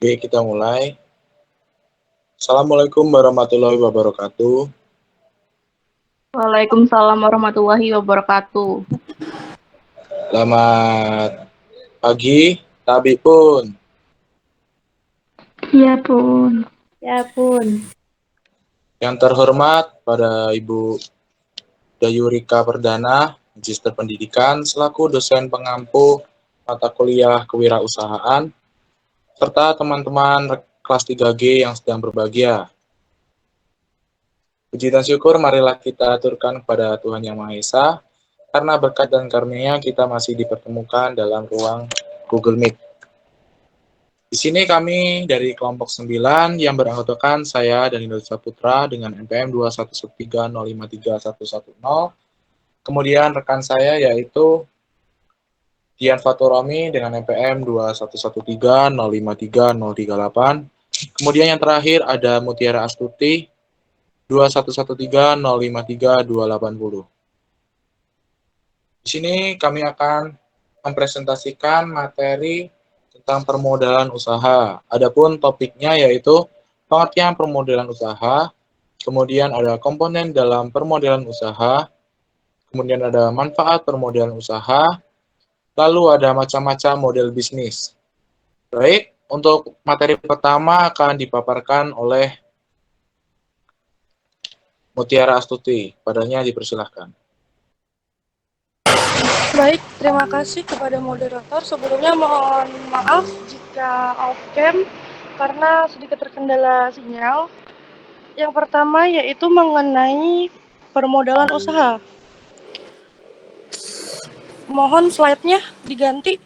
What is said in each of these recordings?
Oke, kita mulai. Assalamualaikum warahmatullahi wabarakatuh. Waalaikumsalam warahmatullahi wabarakatuh. Selamat pagi, Tabi pun. Iya pun. Ya pun. Yang terhormat pada Ibu Dayurika Perdana, Magister Pendidikan, selaku dosen pengampu mata kuliah kewirausahaan, serta teman-teman kelas 3G yang sedang berbahagia. Puji dan syukur marilah kita aturkan kepada Tuhan Yang Maha Esa, karena berkat dan karunia kita masih dipertemukan dalam ruang Google Meet. Di sini kami dari kelompok 9 yang beranggotakan saya dan Indra Saputra dengan NPM 21130531110. Kemudian rekan saya yaitu Dian Faturami dengan NPM 21130533038. Kemudian yang terakhir ada Mutiara Astuti 21130532880. Di sini kami akan mempresentasikan materi tentang permodalan usaha. Adapun topiknya yaitu pengertian permodalan usaha, kemudian ada komponen dalam permodalan usaha, kemudian ada manfaat permodalan usaha, lalu ada macam-macam model bisnis. Baik, untuk materi pertama akan dipaparkan oleh Mutiara Astuti. Padanya dipersilahkan. Baik, terima kasih kepada moderator. Sebelumnya mohon maaf jika off-cam karena sedikit terkendala sinyal. Yang pertama yaitu mengenai permodalan usaha. Mohon slide-nya diganti.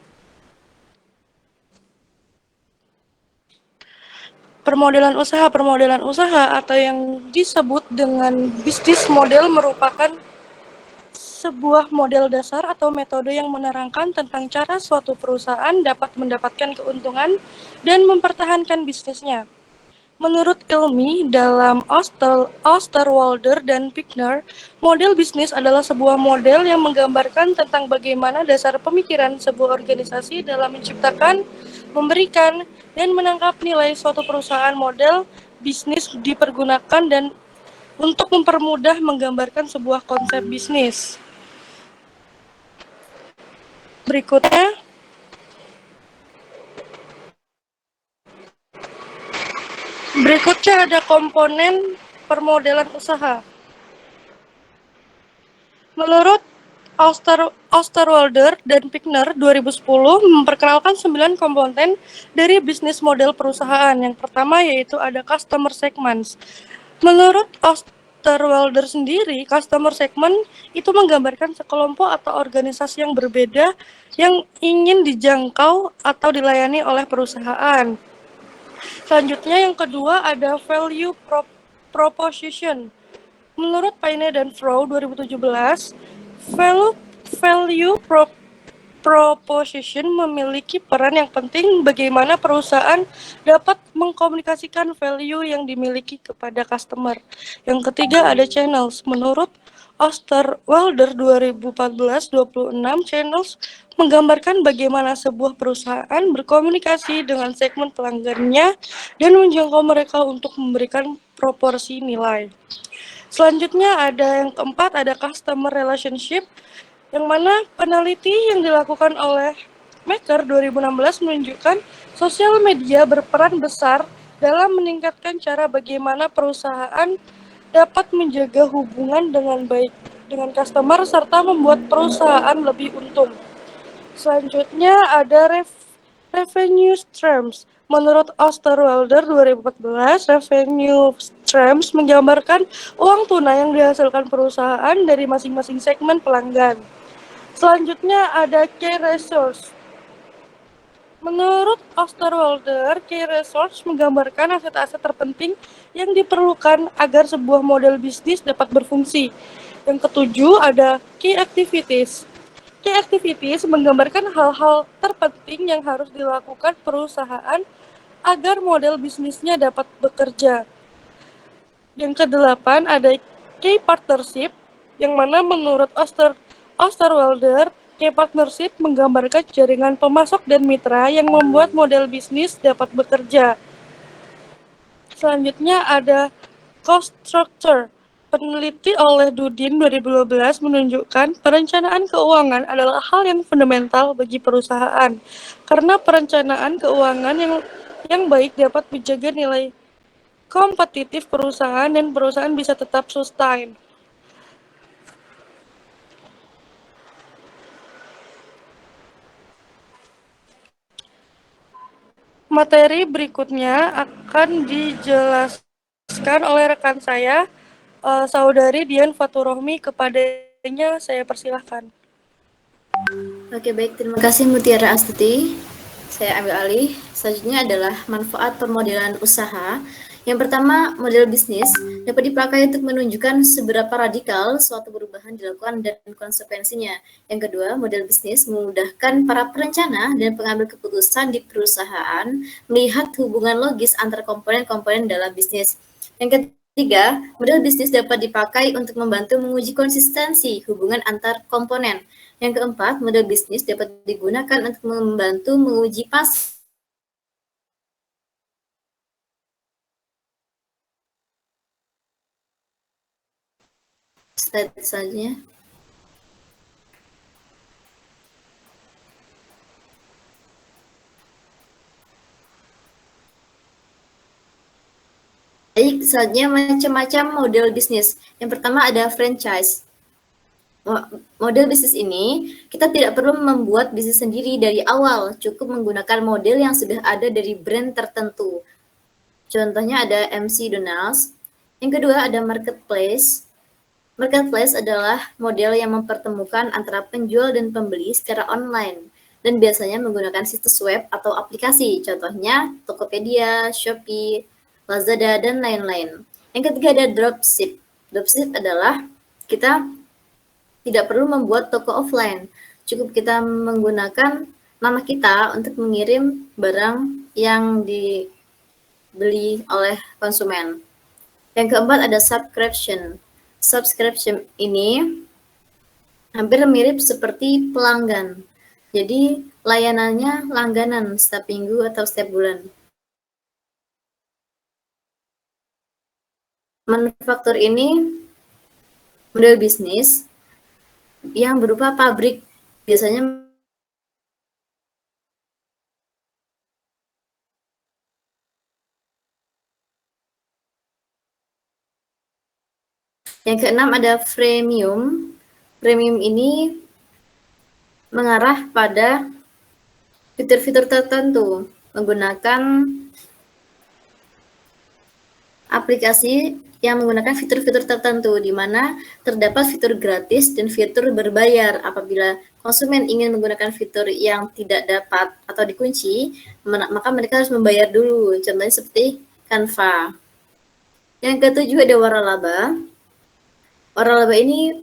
Permodalan usaha atau yang disebut dengan bisnis model merupakan sebuah model dasar atau metode yang menerangkan tentang cara suatu perusahaan dapat mendapatkan keuntungan dan mempertahankan bisnisnya. Menurut ilmi dalam Osterwalder dan Pickner, model bisnis adalah sebuah model yang menggambarkan tentang bagaimana dasar pemikiran sebuah organisasi dalam menciptakan, memberikan, dan menangkap nilai suatu perusahaan. Model bisnis dipergunakan dan untuk mempermudah menggambarkan sebuah konsep bisnis. Berikutnya, ada komponen permodalan usaha. Menurut Osterwalder dan Pickner 2010 memperkenalkan 9 komponen dari bisnis model perusahaan. Yang pertama yaitu ada customer segments. Menurut Osterwalder sendiri, customer segment itu menggambarkan sekelompok atau organisasi yang berbeda yang ingin dijangkau atau dilayani oleh perusahaan. Selanjutnya yang kedua ada value proposition. Menurut Payne dan Frow 2017, value proposition memiliki peran yang penting bagaimana perusahaan dapat mengkomunikasikan value yang dimiliki kepada customer. Yang ketiga ada channels. Menurut Osterwalder 2014-26, channels menggambarkan bagaimana sebuah perusahaan berkomunikasi dengan segmen pelanggannya dan menjangkau mereka untuk memberikan proporsi nilai. Selanjutnya ada yang keempat, ada customer relationship, yang mana peneliti yang dilakukan oleh Maker 2016 menunjukkan sosial media berperan besar dalam meningkatkan cara bagaimana perusahaan dapat menjaga hubungan dengan baik dengan customer serta membuat perusahaan lebih untung. Selanjutnya ada revenue streams. Menurut Osterwalder 2014, revenue streams menggambarkan uang tunai yang dihasilkan perusahaan dari masing-masing segmen pelanggan. Selanjutnya ada key resource. Menurut Osterwalder, key resource menggambarkan aset-aset terpenting yang diperlukan agar sebuah model bisnis dapat berfungsi. Yang ketujuh ada key activities. Key activities menggambarkan hal-hal terpenting yang harus dilakukan perusahaan agar model bisnisnya dapat bekerja. Yang kedelapan ada key partnership, yang mana menurut Osterwalder, Key partnership menggambarkan jaringan pemasok dan mitra yang membuat model bisnis dapat bekerja. Selanjutnya ada cost structure. Peneliti oleh Dudin 2012 menunjukkan perencanaan keuangan adalah hal yang fundamental bagi perusahaan. Karena perencanaan keuangan yang baik dapat menjaga nilai kompetitif perusahaan dan perusahaan bisa tetap sustain. Materi berikutnya akan dijelaskan oleh rekan saya, Saudari Dian Faturohmi. Kepadanya saya persilahkan. Oke, baik. Terima kasih Mutiara Astuti. Saya ambil alih. Selanjutnya adalah manfaat permodelan usaha. Yang pertama, model bisnis dapat dipakai untuk menunjukkan seberapa radikal suatu perubahan dilakukan dan konsekuensinya. Yang kedua, model bisnis memudahkan para perencana dan pengambil keputusan di perusahaan melihat hubungan logis antara komponen-komponen dalam bisnis. Yang ketiga, model bisnis dapat dipakai untuk membantu menguji konsistensi hubungan antar komponen. Yang keempat, model bisnis dapat digunakan untuk membantu menguji pasar. Slide selanjutnya. Baik, selanjutnya macam-macam model bisnis. Yang pertama ada franchise. Model bisnis ini, kita tidak perlu membuat bisnis sendiri dari awal, cukup menggunakan model yang sudah ada dari brand tertentu. Contohnya ada MC Donald's. Yang kedua ada marketplace. Marketplace adalah model yang mempertemukan antara penjual dan pembeli secara online dan biasanya menggunakan situs web atau aplikasi, contohnya Tokopedia, Shopee, Lazada, dan lain-lain. Yang ketiga ada dropship. Dropship adalah kita tidak perlu membuat toko offline, cukup kita menggunakan nama kita untuk mengirim barang yang dibeli oleh konsumen. Yang keempat ada subscription. Subscription ini hampir mirip seperti pelanggan. Jadi layanannya langganan setiap minggu atau setiap bulan. Manufaktur ini model bisnis yang berupa pabrik, biasanya yang keenam ada freemium. Premium ini mengarah pada fitur-fitur tertentu, menggunakan aplikasi yang menggunakan fitur-fitur tertentu, di mana terdapat fitur gratis dan fitur berbayar. Apabila konsumen ingin menggunakan fitur yang tidak dapat atau dikunci, maka mereka harus membayar dulu, contohnya seperti Canva. Yang ketujuh ada waralaba. Waralaba ini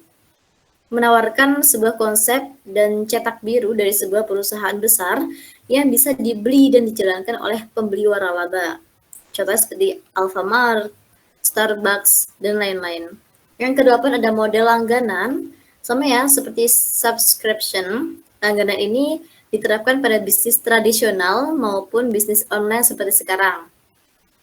menawarkan sebuah konsep dan cetak biru dari sebuah perusahaan besar yang bisa dibeli dan dijalankan oleh pembeli waralaba. Contohnya seperti Alfamart, Starbucks, dan lain-lain. Yang kedelapan ada model langganan, sama ya seperti subscription. Langganan ini diterapkan pada bisnis tradisional maupun bisnis online seperti sekarang.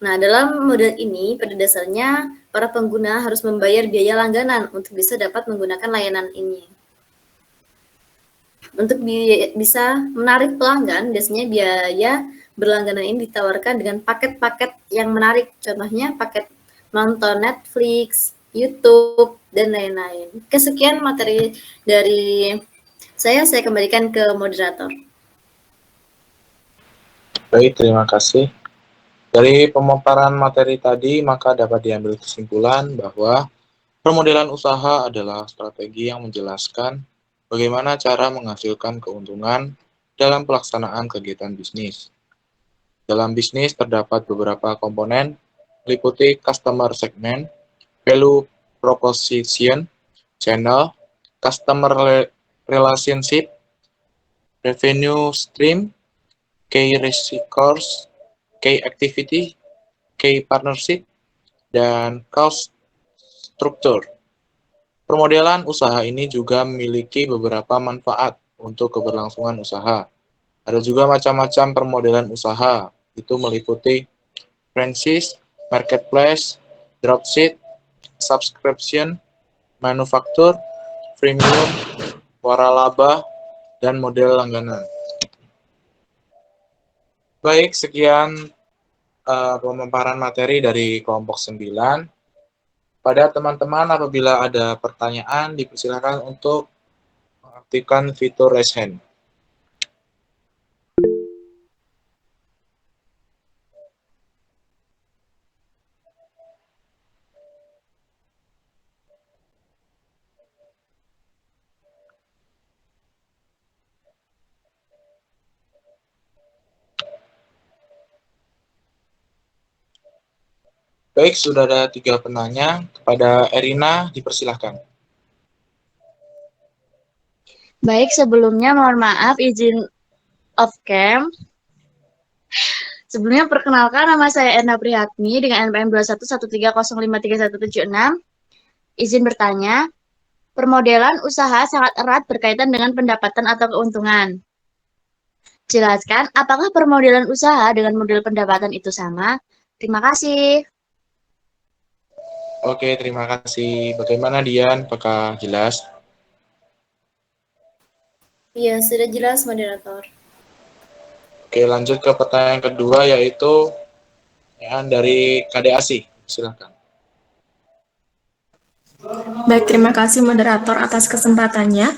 Nah, dalam model ini pada dasarnya para pengguna harus membayar biaya langganan untuk bisa dapat menggunakan layanan ini. Untuk bisa menarik pelanggan, biasanya biaya berlangganan ini ditawarkan dengan paket-paket yang menarik. Contohnya paket nonton Netflix, YouTube, dan lain-lain. Kesekian materi dari saya kembalikan ke moderator. Baik, terima kasih. Dari pemaparan materi tadi, maka dapat diambil kesimpulan bahwa permodelan usaha adalah strategi yang menjelaskan bagaimana cara menghasilkan keuntungan dalam pelaksanaan kegiatan bisnis. Dalam bisnis terdapat beberapa komponen, meliputi customer segment, value proposition, channel, customer relationship, revenue stream, key resource, key activity, key partnership, dan cost structure. Permodelan usaha ini juga memiliki beberapa manfaat untuk keberlangsungan usaha. Ada juga macam-macam permodelan usaha, itu meliputi franchise, marketplace, dropship, subscription, manufaktur, freemium, waralaba, dan model langganan. Baik, sekian pemaparan materi dari kelompok 9. Pada teman-teman, apabila ada pertanyaan, dipersilakan untuk mengaktifkan fitur raise hand. Baik, sudah ada 3 penanya. Kepada Erina, dipersilahkan. Baik, sebelumnya mohon maaf izin off cam. Sebelumnya perkenalkan, nama saya Erna Prihatmi dengan NPM 21130531776. Izin bertanya, permodelan usaha sangat erat berkaitan dengan pendapatan atau keuntungan. Jelaskan, apakah permodelan usaha dengan model pendapatan itu sama? Terima kasih. Oke, terima kasih. Bagaimana Dian? Apakah jelas? Iya, sudah jelas moderator. Oke, lanjut ke pertanyaan kedua, yaitu dari KDASI. Silakan. Baik, terima kasih moderator atas kesempatannya.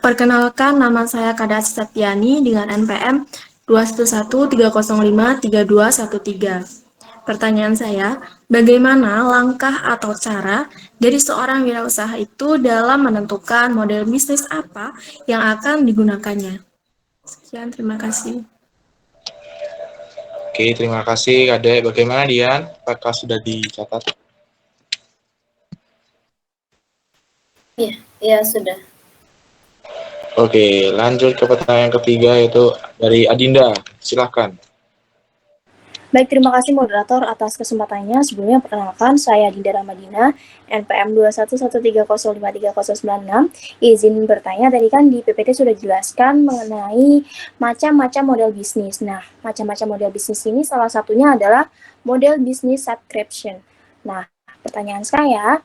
Perkenalkan, nama saya Kadasi Septiani dengan NPM 21130532213. Pertanyaan saya, bagaimana langkah atau cara dari seorang wirausaha itu dalam menentukan model bisnis apa yang akan digunakannya? Sekian, terima kasih. Oke, terima kasih Kadek. Bagaimana Dian? Apakah sudah dicatat? Iya, sudah. Oke, lanjut ke pertanyaan ketiga, yaitu dari Adinda. Silakan. Baik, terima kasih moderator atas kesempatannya. Sebelumnya perkenalkan, saya Dinda Ramadina, NPM 21130533096. Izin bertanya, tadi kan di PPT sudah jelaskan mengenai macam-macam model bisnis. Nah, macam-macam model bisnis ini salah satunya adalah model bisnis subscription. Nah, pertanyaan saya,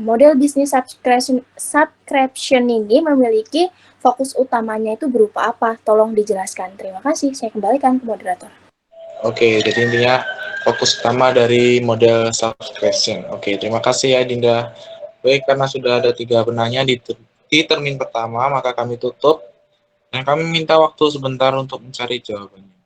model bisnis subscription ini memiliki fokus utamanya itu berupa apa? Tolong dijelaskan. Terima kasih. Saya kembalikan ke moderator. Oke, jadi intinya fokus utama dari model subscription. Oke, terima kasih ya Dinda. Baik, karena sudah ada 3 penanya di termin pertama, maka kami tutup. Dan kami minta waktu sebentar untuk mencari jawabannya.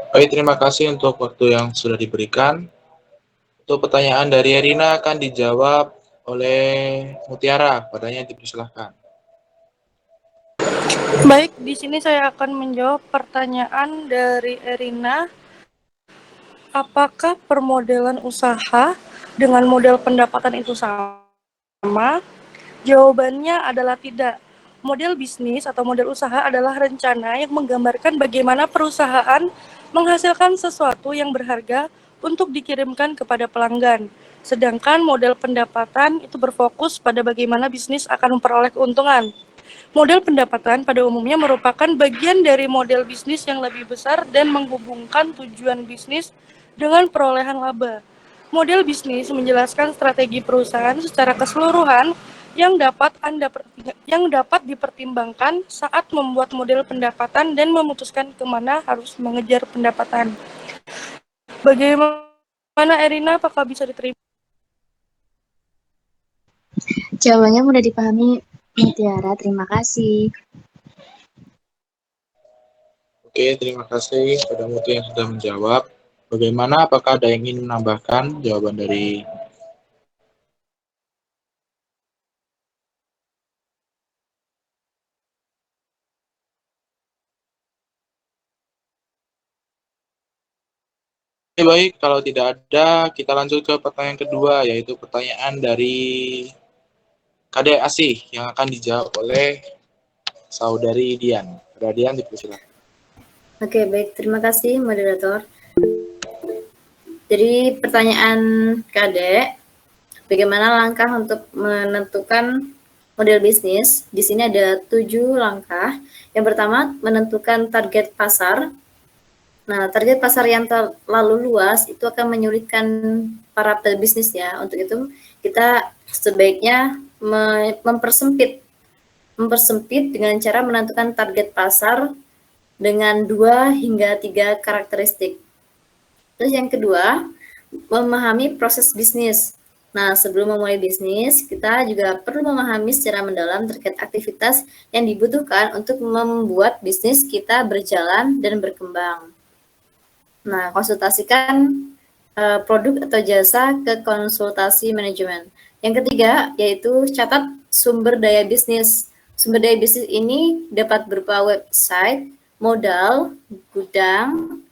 Baik, terima kasih untuk waktu yang sudah diberikan. Untuk pertanyaan dari Erina akan dijawab oleh Mutiara. Padanya dipersilahkan. Baik, di sini saya akan menjawab pertanyaan dari Erina. Apakah permodelan usaha dengan model pendapatan itu sama? Jawabannya adalah tidak. Model bisnis atau model usaha adalah rencana yang menggambarkan bagaimana perusahaan menghasilkan sesuatu yang berharga untuk dikirimkan kepada pelanggan. Sedangkan model pendapatan itu berfokus pada bagaimana bisnis akan memperoleh keuntungan. Model pendapatan pada umumnya merupakan bagian dari model bisnis yang lebih besar dan menghubungkan tujuan bisnis dengan perolehan laba. Model bisnis menjelaskan strategi perusahaan secara keseluruhan yang dapat dipertimbangkan saat membuat model pendapatan dan memutuskan kemana harus mengejar pendapatan. Bagaimana Erina, apakah bisa diterima? Jawabannya mudah dipahami, Mutiara. Terima kasih. Oke, terima kasih kepada Muti yang sudah menjawab. Bagaimana? Apakah ada yang ingin menambahkan jawaban dari baik, kalau tidak ada, kita lanjut ke pertanyaan kedua, yaitu pertanyaan dari Kadek Asih yang akan dijawab oleh Saudari Dian. Saudari Dian, dipersilakan. Oke, baik. Terima kasih, moderator. Jadi pertanyaan Kadek, bagaimana langkah untuk menentukan model bisnis? Di sini ada 7 langkah. Yang pertama, menentukan target pasar. Nah, target pasar yang terlalu luas itu akan menyulitkan para pebisnis ya. Untuk itu, kita sebaiknya mempersempit dengan cara menentukan target pasar dengan 2 hingga 3 karakteristik. Terus yang kedua, memahami proses bisnis. Nah, sebelum memulai bisnis, kita juga perlu memahami secara mendalam terkait aktivitas yang dibutuhkan untuk membuat bisnis kita berjalan dan berkembang. Nah, konsultasikan produk atau jasa ke konsultasi manajemen. Yang ketiga, yaitu catat sumber daya bisnis. Sumber daya bisnis ini dapat berupa website, modal, gudang,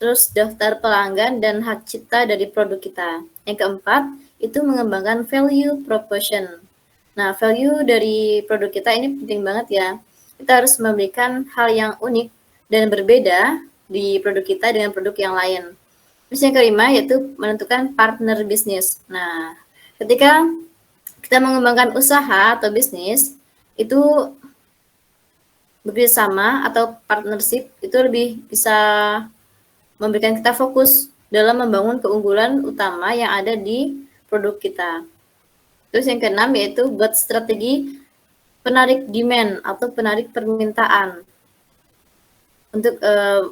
terus daftar pelanggan dan hak cipta dari produk kita. Yang keempat, itu mengembangkan value proposition. Nah, value dari produk kita ini penting banget ya. Kita harus memberikan hal yang unik dan berbeda di produk kita dengan produk yang lain. Terus yang kelima, yaitu menentukan partner bisnis. Nah, ketika kita mengembangkan usaha atau bisnis, itu bekerjasama atau partnership itu lebih bisa memberikan kita fokus dalam membangun keunggulan utama yang ada di produk kita. Terus yang keenam yaitu buat strategi penarik demand atau penarik permintaan.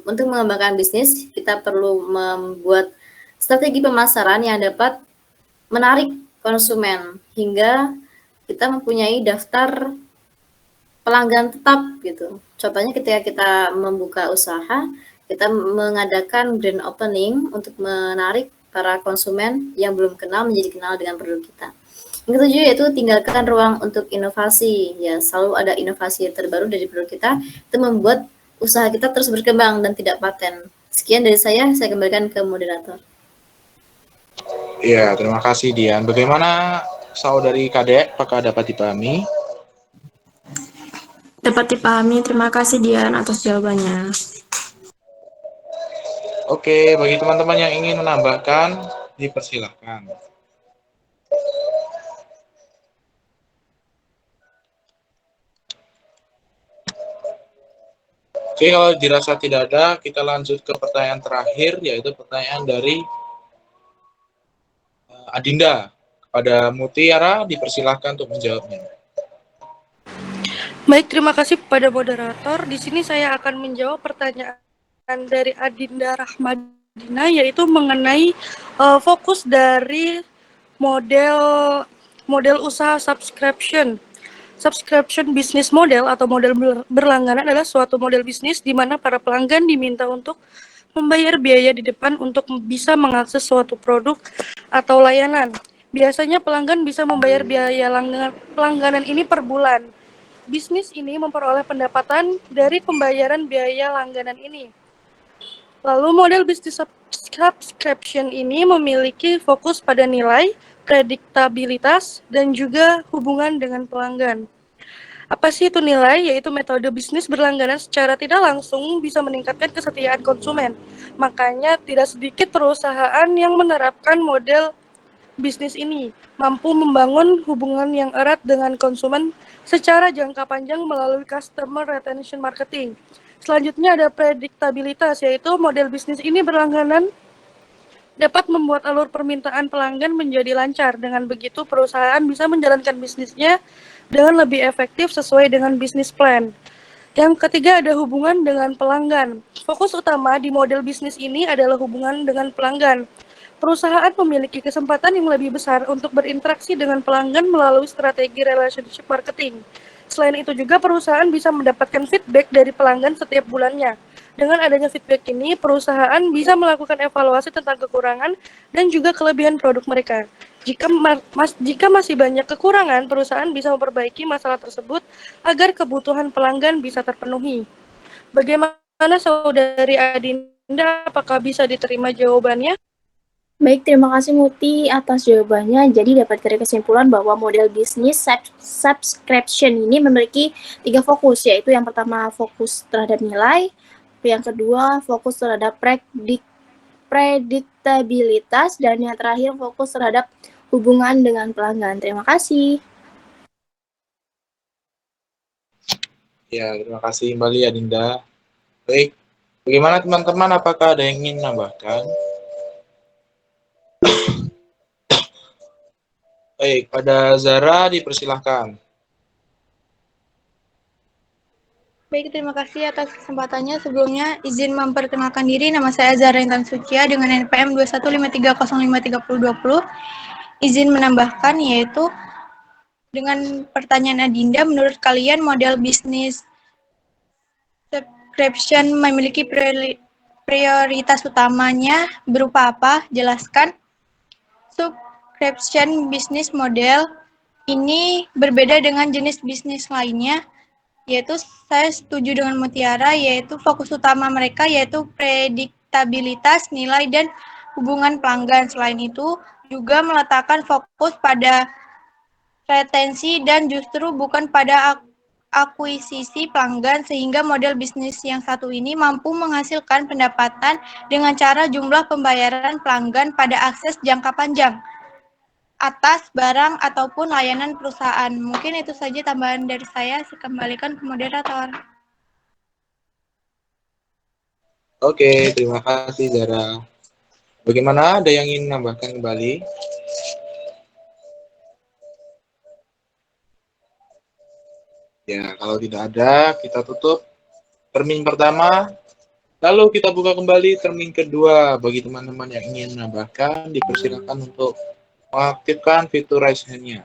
Untuk mengembangkan bisnis, kita perlu membuat strategi pemasaran yang dapat menarik konsumen hingga kita mempunyai daftar pelanggan tetap gitu. Contohnya ketika kita membuka usaha, kita mengadakan grand opening untuk menarik para konsumen yang belum kenal menjadi kenal dengan produk kita. Yang ketujuh yaitu tinggalkan ruang untuk inovasi. Ya, selalu ada inovasi terbaru dari produk kita. Itu membuat usaha kita terus berkembang dan tidak paten. Sekian dari saya kembalikan ke moderator. Ya, terima kasih Dian. Bagaimana Saudari Kadek, apakah dapat dipahami? Dapat dipahami, terima kasih Dian atas jawabannya. Oke, bagi teman-teman yang ingin menambahkan, dipersilahkan. Oke, kalau dirasa tidak ada, kita lanjut ke pertanyaan terakhir, yaitu pertanyaan dari Adinda. Kepada Mutiara, dipersilahkan untuk menjawabnya. Baik, terima kasih kepada moderator. Di sini saya akan menjawab pertanyaan dari Adinda Rahmadina, yaitu mengenai fokus dari model usaha subscription. Subscription business model atau model berlangganan adalah suatu model bisnis di mana para pelanggan diminta untuk membayar biaya di depan untuk bisa mengakses suatu produk atau layanan. Biasanya pelanggan bisa membayar biaya pelangganan ini per bulan. Bisnis ini memperoleh pendapatan dari pembayaran biaya langganan ini. Lalu model bisnis subscription ini memiliki fokus pada nilai, prediktabilitas, dan juga hubungan dengan pelanggan. Apa sih itu nilai? Yaitu metode bisnis berlangganan secara tidak langsung bisa meningkatkan kesetiaan konsumen. Makanya tidak sedikit perusahaan yang menerapkan model bisnis ini, mampu membangun hubungan yang erat dengan konsumen secara jangka panjang melalui customer retention marketing. Selanjutnya ada prediktabilitas, yaitu model bisnis ini berlangganan dapat membuat alur permintaan pelanggan menjadi lancar. Dengan begitu, perusahaan bisa menjalankan bisnisnya dengan lebih efektif sesuai dengan bisnis plan. Yang ketiga ada hubungan dengan pelanggan. Fokus utama di model bisnis ini adalah hubungan dengan pelanggan. Perusahaan memiliki kesempatan yang lebih besar untuk berinteraksi dengan pelanggan melalui strategi relationship marketing. Selain itu juga perusahaan bisa mendapatkan feedback dari pelanggan setiap bulannya. Dengan adanya feedback ini, perusahaan bisa melakukan evaluasi tentang kekurangan dan juga kelebihan produk mereka. Jika masih banyak kekurangan, perusahaan bisa memperbaiki masalah tersebut agar kebutuhan pelanggan bisa terpenuhi. Bagaimana Saudari Adinda, apakah bisa diterima jawabannya? Baik, terima kasih Muti atas jawabannya. Jadi dapat dari kesimpulan bahwa model bisnis subscription ini memiliki 3 fokus, yaitu yang pertama fokus terhadap nilai, yang kedua fokus terhadap prediktabilitas, dan yang terakhir fokus terhadap hubungan dengan pelanggan. Terima kasih. Ya, terima kasih kembali ya Dinda. Baik, bagaimana teman-teman? Apakah ada yang ingin menambahkan? Baik, pada Zara dipersilahkan. Baik, terima kasih atas kesempatannya. Sebelumnya, izin memperkenalkan diri. Nama saya Zara Intan Sucia dengan NPM 2153053020. Izin menambahkan yaitu dengan pertanyaan Adinda, menurut kalian model bisnis subscription memiliki prioritas utamanya berupa apa? Jelaskan. Subscription business model ini berbeda dengan jenis bisnis lainnya, yaitu saya setuju dengan Mutiara, yaitu fokus utama mereka yaitu prediktabilitas, nilai, dan hubungan pelanggan. Selain itu, juga meletakkan fokus pada retensi dan justru bukan pada akuisisi pelanggan, sehingga model bisnis yang satu ini mampu menghasilkan pendapatan dengan cara jumlah pembayaran pelanggan pada akses jangka panjang atas barang ataupun layanan perusahaan. Mungkin itu saja tambahan dari saya. Saya kembalikan ke moderator. Oke, terima kasih Zara. Bagaimana? Ada yang ingin menambahkan kembali? Ya, kalau tidak ada, kita tutup termin pertama. Lalu kita buka kembali termin kedua. Bagi teman-teman yang ingin menambahkan, dipersilakan untuk mengaktifkan fitur raise hand-nya.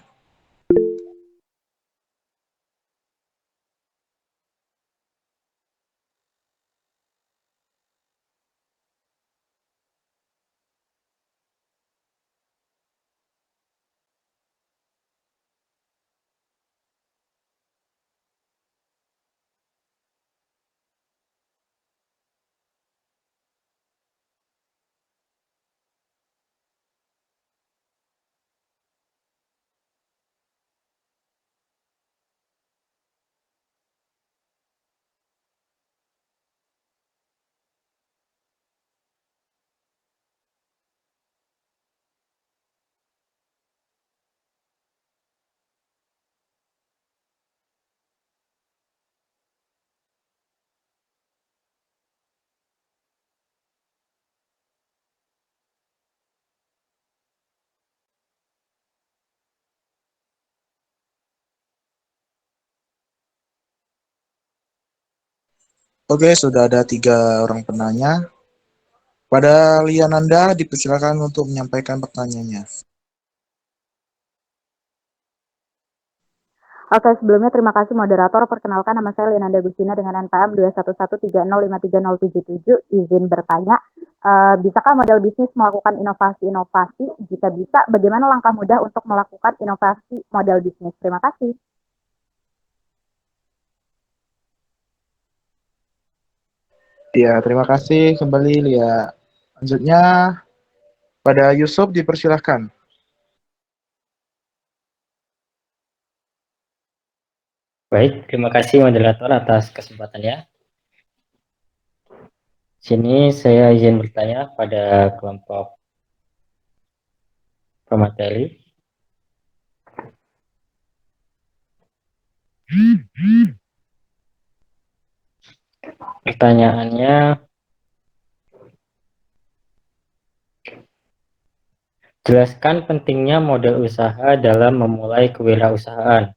Oke, sudah ada 3 orang penanya. Pada Liananda dipersilakan untuk menyampaikan pertanyaannya. Oke, sebelumnya terima kasih moderator. Perkenalkan nama saya Liananda Gustina dengan NPM 21130530777. Izin bertanya, bisakah model bisnis melakukan inovasi-inovasi? Jika bisa, bagaimana langkah mudah untuk melakukan inovasi model bisnis? Terima kasih. Ya, terima kasih kembali Lia. Selanjutnya pada Yusuf dipersilahkan. Baik, terima kasih moderator atas kesempatannya. Sini saya izin bertanya pada kelompok pemateri. Pertanyaannya, jelaskan pentingnya model usaha dalam memulai kewirausahaan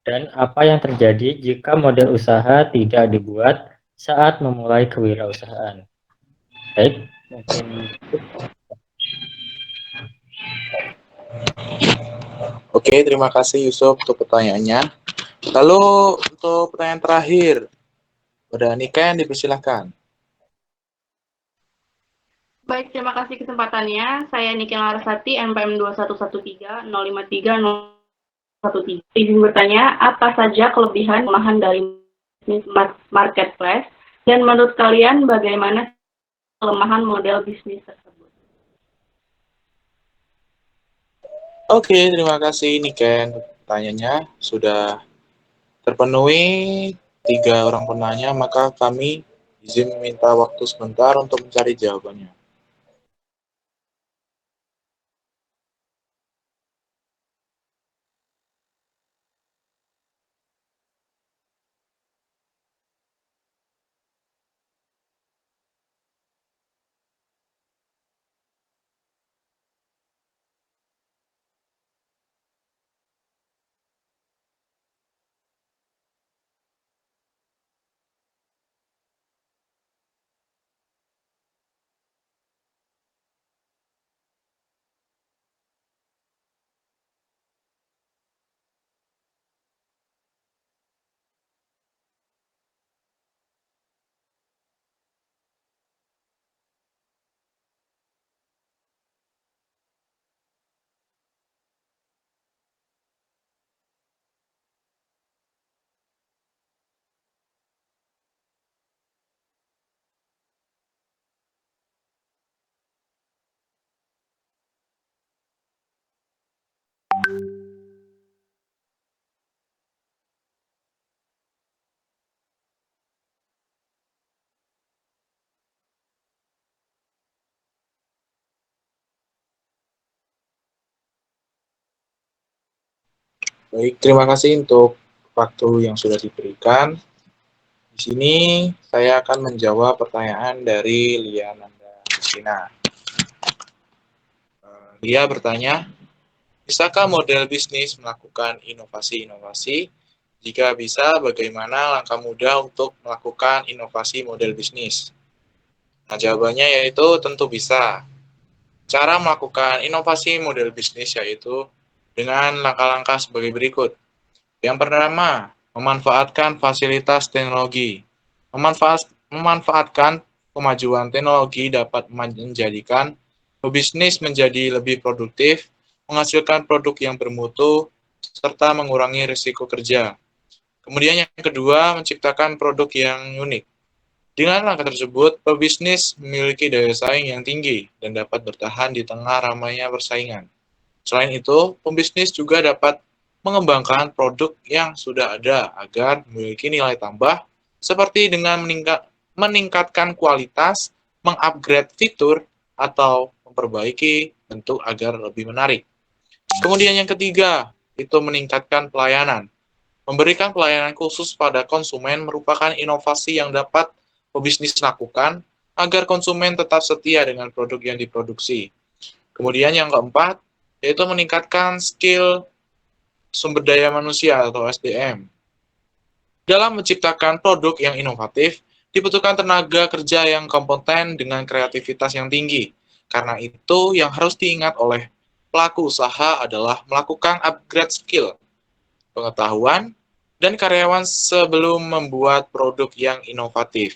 dan apa yang terjadi jika model usaha tidak dibuat saat memulai kewirausahaan. Baik, mungkin Oke, terima kasih Yusuf untuk pertanyaannya. Lalu untuk pertanyaan terakhir, pada Niken dipersilahkan. Baik, terima kasih kesempatannya. Saya Niken Larasati, NPM 21130530113. Izin bertanya, apa saja kelebihan kelemahan dari bisnis marketplace? Dan menurut kalian, bagaimana kelemahan model bisnis tersebut? Oke, terima kasih Niken. Pertanyaannya sudah terpenuhi 3 orang penanya, maka kami izin meminta waktu sebentar untuk mencari jawabannya. Baik, terima kasih untuk waktu yang sudah diberikan. Di sini saya akan menjawab pertanyaan dari Lia Nanda Gustina. Lia bertanya, bisakah model bisnis melakukan inovasi-inovasi? Jika bisa, bagaimana langkah mudah untuk melakukan inovasi model bisnis? Nah, jawabannya yaitu tentu bisa. Cara melakukan inovasi model bisnis yaitu dengan langkah-langkah sebagai berikut. Yang pertama, memanfaatkan fasilitas teknologi. Memanfaatkan kemajuan teknologi dapat menjadikan bisnis menjadi lebih produktif, menghasilkan produk yang bermutu, serta mengurangi risiko kerja. Kemudian yang kedua, menciptakan produk yang unik. Dengan langkah tersebut, pebisnis memiliki daya saing yang tinggi dan dapat bertahan di tengah ramainya persaingan. Selain itu, pebisnis juga dapat mengembangkan produk yang sudah ada agar memiliki nilai tambah, seperti dengan meningkatkan kualitas, mengupgrade fitur, atau memperbaiki bentuk agar lebih menarik. Kemudian yang ketiga, itu meningkatkan pelayanan. Memberikan pelayanan khusus pada konsumen merupakan inovasi yang dapat pebisnis lakukan agar konsumen tetap setia dengan produk yang diproduksi. Kemudian yang keempat, yaitu meningkatkan skill sumber daya manusia atau SDM. Dalam menciptakan produk yang inovatif, dibutuhkan tenaga kerja yang kompeten dengan kreativitas yang tinggi. Karena itu, yang harus diingat oleh pelaku usaha adalah melakukan upgrade skill. pengetahuan, dan karyawan sebelum membuat produk yang inovatif.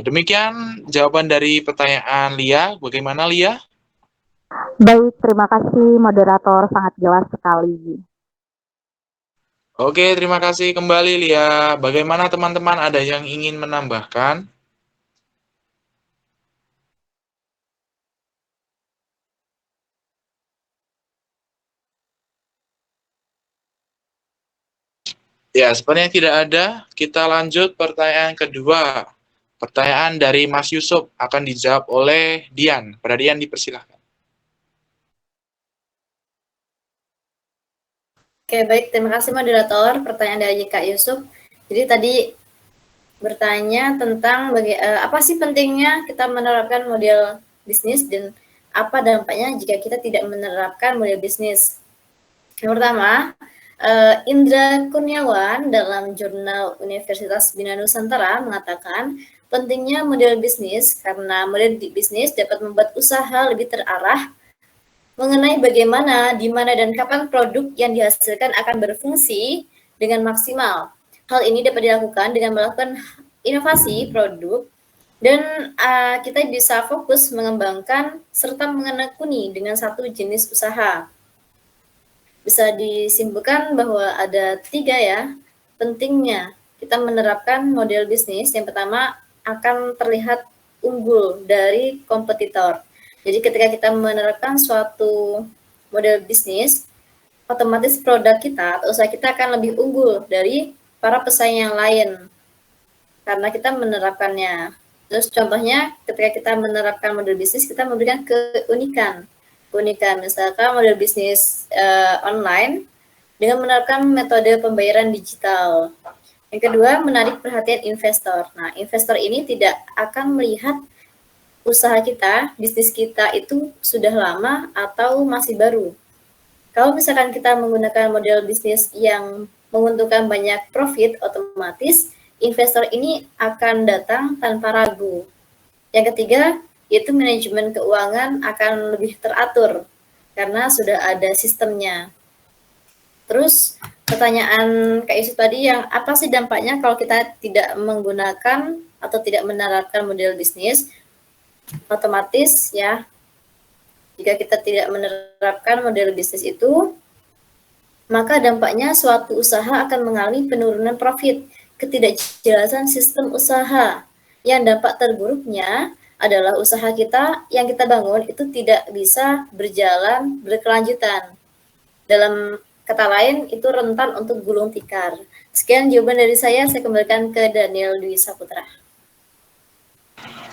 Demikian jawaban dari pertanyaan Lia. Bagaimana Lia? Baik, terima kasih moderator, sangat jelas sekali. Oke, terima kasih kembali Lia. Bagaimana teman-teman, ada yang ingin menambahkan? Ya, sepertinya tidak ada. Kita lanjut pertanyaan kedua. Pertanyaan dari Mas Yusuf akan dijawab oleh Dian. Pada Dian dipersilahkan. Oke, baik. Terima kasih moderator. Pertanyaan dari Kak Yusuf. Jadi tadi bertanya tentang apa sih pentingnya kita menerapkan model bisnis dan apa dampaknya jika kita tidak menerapkan model bisnis. Yang pertama, Indra Kurniawan dalam jurnal Universitas Bina Nusantara mengatakan pentingnya model bisnis karena model bisnis dapat membuat usaha lebih terarah mengenai bagaimana, di mana, dan kapan produk yang dihasilkan akan berfungsi dengan maksimal. Hal ini dapat dilakukan dengan melakukan inovasi produk dan kita bisa fokus mengembangkan serta menekuni dengan satu jenis usaha. Bisa disimpulkan bahwa ada 3 ya pentingnya kita menerapkan model bisnis. Yang pertama, akan terlihat unggul dari kompetitor. Jadi ketika kita menerapkan suatu model bisnis, otomatis produk kita atau usaha kita akan lebih unggul dari para pesaing yang lain karena kita menerapkannya. Terus contohnya ketika kita menerapkan model bisnis, kita memberikan keunikan. Misalkan model bisnis online dengan menerapkan metode pembayaran digital. Yang kedua, menarik perhatian investor. Nah, investor ini tidak akan melihat usaha kita, bisnis kita itu sudah lama atau masih baru. Kalau misalkan kita menggunakan model bisnis yang menguntungkan banyak profit, otomatis investor ini akan datang tanpa ragu. Yang ketiga, yaitu manajemen keuangan akan lebih teratur karena sudah ada sistemnya. Terus pertanyaan Kak Yusuf tadi yang apa sih dampaknya kalau kita tidak menggunakan atau tidak menerapkan model bisnis? Otomatis ya, jika kita tidak menerapkan model bisnis itu, maka dampaknya suatu usaha akan mengalami penurunan profit, ketidakjelasan sistem usaha. Yang dampak terburuknya adalah usaha kita yang kita bangun itu tidak bisa berjalan berkelanjutan. Dalam kata lain, itu rentan untuk gulung tikar. Sekian jawaban dari saya kembalikan ke Daniel Dwi Saputra.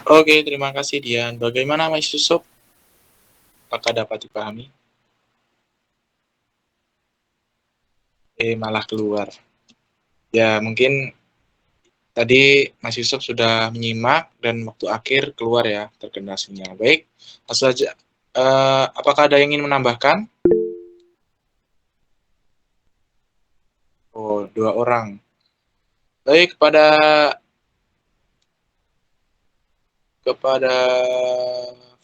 Oke, terima kasih Dian. Bagaimana Mas Yusuf? Apakah dapat dipahami? Malah keluar. Ya, mungkin tadi Mas Yusuf sudah menyimak dan waktu akhir keluar ya, terkena sinyal. Baik, langsung saja. Apakah ada yang ingin menambahkan? Oh, 2 orang. Baik, kepada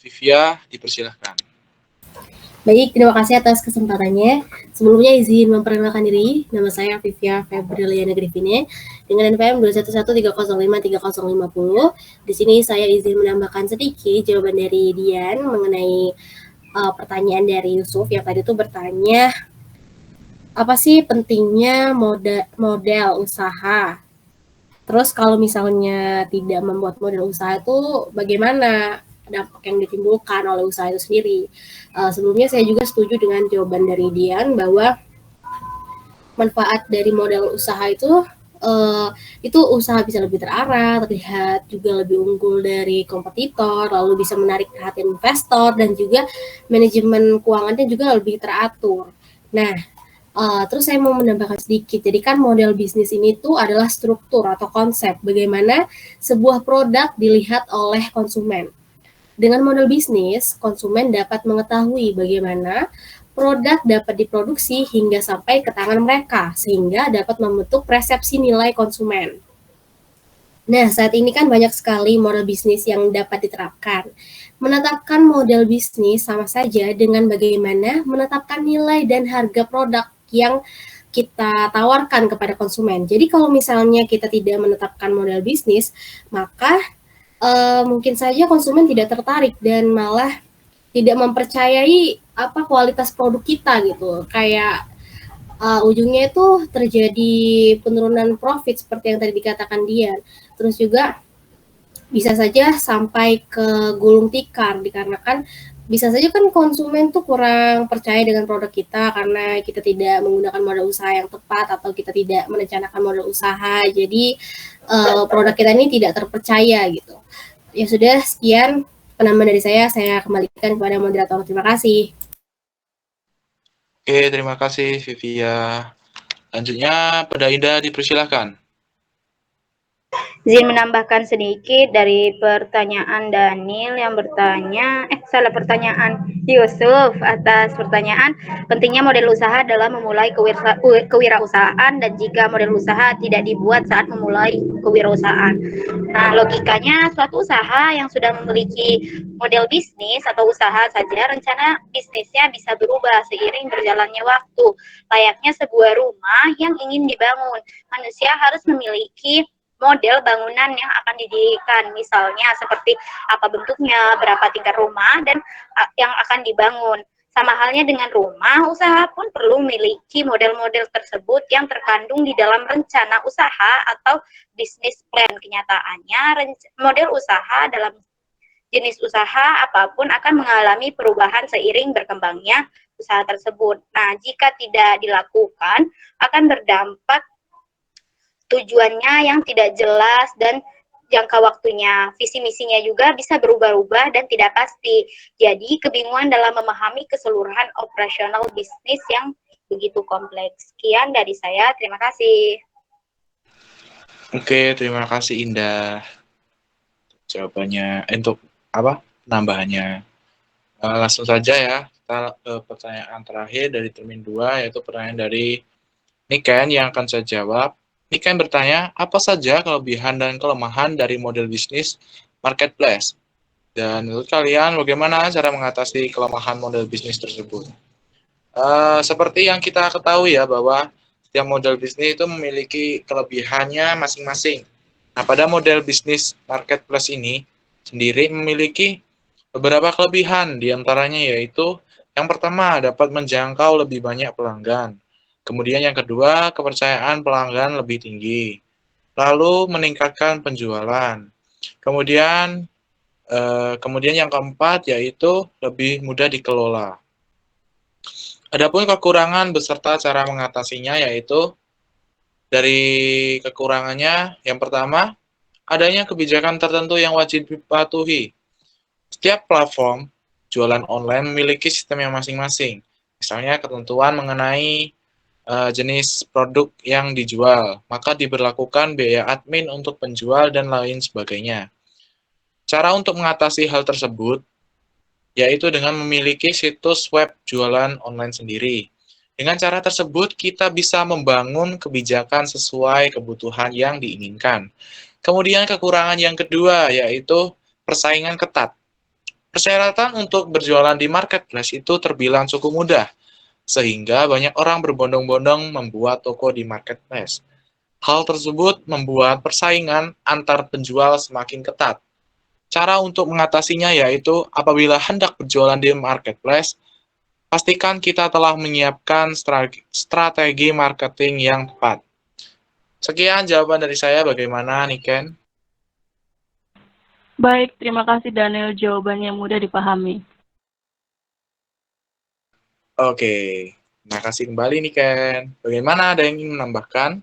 Vivia, dipersilahkan. Baik, terima kasih atas kesempatannya. Sebelumnya izin memperkenalkan diri, nama saya Vivia Febriliana Grifine dengan NPM 21130530550. Di sini saya izin menambahkan sedikit jawaban dari Dian mengenai pertanyaan dari Yusuf yang tadi itu bertanya apa sih pentingnya model usaha. Terus kalau misalnya tidak membuat model usaha itu bagaimana dampak yang ditimbulkan oleh usaha itu sendiri. Sebelumnya saya juga setuju dengan jawaban dari Dian bahwa manfaat dari model usaha itu usaha bisa lebih terarah, terlihat juga lebih unggul dari kompetitor, lalu bisa menarik perhatian investor dan juga manajemen keuangannya juga lebih teratur. Nah, terus saya mau menambahkan sedikit, jadi kan model bisnis ini tuh adalah struktur atau konsep bagaimana sebuah produk dilihat oleh konsumen. Dengan model bisnis, konsumen dapat mengetahui bagaimana produk dapat diproduksi hingga sampai ke tangan mereka, sehingga dapat membentuk persepsi nilai konsumen. Nah, saat ini kan banyak sekali model bisnis yang dapat diterapkan. Menetapkan model bisnis sama saja dengan bagaimana menetapkan nilai dan harga produk yang kita tawarkan kepada konsumen. Jadi kalau misalnya kita tidak menetapkan model bisnis, maka mungkin saja konsumen tidak tertarik dan malah tidak mempercayai kualitas produk kita gitu. Kayak ujungnya itu terjadi penurunan profit seperti yang tadi dikatakan Dian. Terus juga bisa saja sampai ke gulung tikar dikarenakan bisa saja kan konsumen tuh kurang percaya dengan produk kita karena kita tidak menggunakan modal usaha yang tepat atau kita tidak merencanakan modal usaha. Jadi produk kita ini tidak terpercaya gitu. Ya sudah, sekian penambahan dari saya kembalikan kepada moderator. Terima kasih. Oke, terima kasih Vivia. Lanjutnya pada Indah, dipersilahkan. Izin menambahkan sedikit dari pertanyaan Daniel yang bertanya, pertanyaan Yusuf atas pertanyaan pentingnya model usaha dalam memulai kewirausahaan dan jika model usaha tidak dibuat saat memulai kewirausahaan. Nah, logikanya suatu usaha yang sudah memiliki model bisnis atau usaha saja, rencana bisnisnya bisa berubah seiring berjalannya waktu. Layaknya sebuah rumah yang ingin dibangun, manusia harus memiliki model bangunan yang akan didirikan, misalnya seperti apa bentuknya, berapa tingkat rumah, dan yang akan dibangun. Sama halnya dengan rumah, usaha pun perlu memiliki model-model tersebut yang terkandung di dalam rencana usaha atau bisnis plan. Kenyataannya, model usaha dalam jenis usaha apapun akan mengalami perubahan seiring berkembangnya usaha tersebut. Nah, jika tidak dilakukan, akan berdampak tujuannya yang tidak jelas dan jangka waktunya. Visi misinya juga bisa berubah-ubah dan tidak pasti. Jadi kebingungan dalam memahami keseluruhan operasional bisnis yang begitu kompleks. Sekian dari saya, terima kasih. Oke, terima kasih Indah. Jawabannya untuk penambahannya. Langsung saja ya, kita ke pertanyaan terakhir dari termin 2, yaitu pertanyaan dari Niken yang akan saya jawab. Niken bertanya, apa saja kelebihan dan kelemahan dari model bisnis marketplace? Dan menurut kalian, bagaimana cara mengatasi kelemahan model bisnis tersebut? Seperti yang kita ketahui ya, bahwa setiap model bisnis itu memiliki kelebihannya masing-masing. Nah, pada model bisnis marketplace ini sendiri memiliki beberapa kelebihan, diantaranya yaitu yang pertama, dapat menjangkau lebih banyak pelanggan. Kemudian yang kedua, kepercayaan pelanggan lebih tinggi. Lalu meningkatkan penjualan. Kemudian yang keempat yaitu lebih mudah dikelola. Adapun kekurangan beserta cara mengatasinya yaitu dari kekurangannya yang pertama, adanya kebijakan tertentu yang wajib dipatuhi. Setiap platform jualan online memiliki sistem yang masing-masing. Misalnya ketentuan mengenai jenis produk yang dijual, maka diberlakukan biaya admin untuk penjual dan lain sebagainya. Cara untuk mengatasi hal tersebut yaitu dengan memiliki situs web jualan online sendiri. Dengan cara tersebut, kita bisa membangun kebijakan sesuai kebutuhan yang diinginkan. Kemudian kekurangan yang kedua yaitu persaingan ketat. Persyaratan untuk berjualan di marketplace itu terbilang cukup mudah, sehingga banyak orang berbondong-bondong membuat toko di marketplace. Hal tersebut membuat persaingan antar penjual semakin ketat. Cara untuk mengatasinya yaitu apabila hendak berjualan di marketplace, pastikan kita telah menyiapkan strategi marketing yang tepat. Sekian jawaban dari saya, bagaimana Niken? Baik, terima kasih Daniel, jawabannya mudah dipahami. Oke, terima kasih kembali nih Ken. Bagaimana, ada yang ingin menambahkan?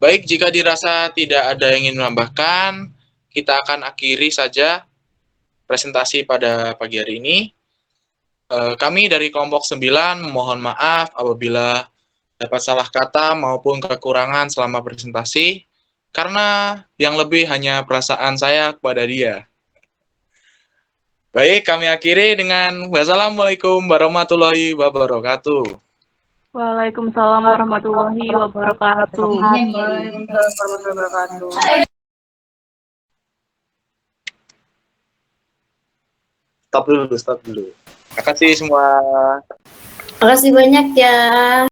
Baik, jika dirasa tidak ada yang ingin menambahkan, kita akan akhiri saja presentasi pada pagi hari ini. Kami dari kelompok 9 mohon maaf apabila dapat salah kata maupun kekurangan selama presentasi, karena yang lebih hanya perasaan saya kepada dia. Baik, kami akhiri dengan wassalamualaikum warahmatullahi wabarakatuh. Waalaikumsalam warahmatullahi wabarakatuh. Stop dulu. Terima kasih semua. Makasih banyak ya.